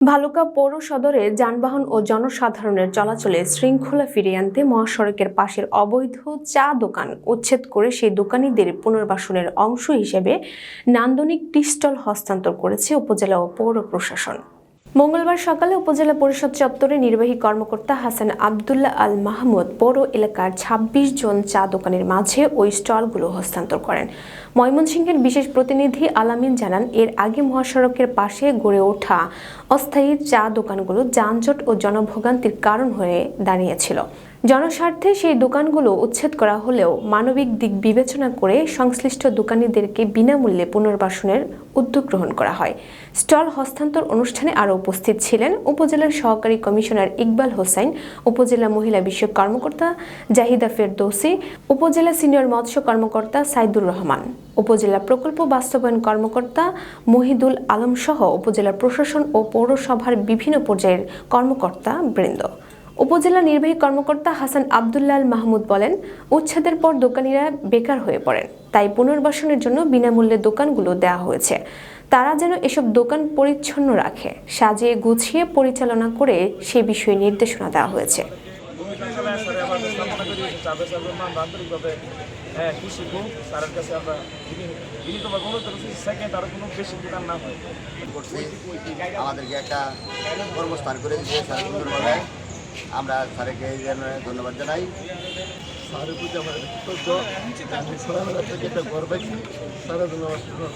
ভালুকা পৌর সদরে যানবাহন ও জনসাধারণের চলাচলে শৃঙ্খলা ফিরিয়ে আনতে মহাসড়কের পাশের অবৈধ চা দোকান উচ্ছেদ করে সেই দোকানিদের পুনর্বাসনের অংশ হিসেবে নান্দনিক টি স্টল হস্তান্তর করেছে উপজেলা ও পৌর প্রশাসন। মঙ্গলবার সকালে উপজেলা পরিষদ চত্বরে নির্বাহী কর্মকর্তা হাসান আবদুল্লাহ আল মাহমুদ পৌর এলাকার ২৬ জন চা দোকানের মাঝে ওই স্টলগুলো হস্তান্তর করেন। ময়মনসিংহের বিশেষ প্রতিনিধি আলামিন জানান, এর আগে মহাসড়কের পাশে গড়ে ওঠা অস্থায়ী চা দোকানগুলো যানজট ও জনভোগান্তির কারণ হয়ে দাঁড়িয়েছিল। জনস্বার্থে সেই দোকানগুলো উচ্ছেদ করা হলেও মানবিক দিক বিবেচনা করে সংশ্লিষ্ট দোকানীদেরকে বিনামূল্যে পুনর্বাসনের উদ্যোগ গ্রহণ করা হয়। স্টল হস্তান্তর অনুষ্ঠানে আরও উপস্থিত ছিলেন উপজেলার সহকারী কমিশনার ইকবাল হোসেন, উপজেলা মহিলা বিষয়ক কর্মকর্তা জাহিদা ফেরদৌসী, উপজেলা সিনিয়র মৎস্য কর্মকর্তা সাইদুর রহমান, উপজেলা প্রকল্প বাস্তবায়ন কর্মকর্তা মহিদুল আলম সহ উপজেলা প্রশাসন ও পৌরসভার বিভিন্ন পর্যায়ের কর্মকর্তা বৃন্দ। উপজেলা নির্বাহী কর্মকর্তা হাসান আবদুল্লাহ আল মাহমুদ বলেন, উচ্ছেদের পর দোকানিরা বেকার হয়ে পড়েন, তাই পুনর্বাসনের জন্য বিনামূল্যে দোকানগুলো দেওয়া হয়েছে। তারা যেন এসব দোকান পরিচ্ছন্ন রাখে, সাজিয়ে গুছিয়ে পরিচালনা করে সে বিষয়ে নির্দেশনা দেওয়া হয়েছে। আমাদেরকে একটা কর্মস্থান করে দিয়েছে স্যার, সুন্দরভাবে আমরা স্যারকে ধন্যবাদ জানাই। স্যারের প্রতি আমার কৃতজ্ঞ, আমি সবাই থেকে একটা গর্ব পাইছি, স্যারের জন্য আমার ধন্যবাদ।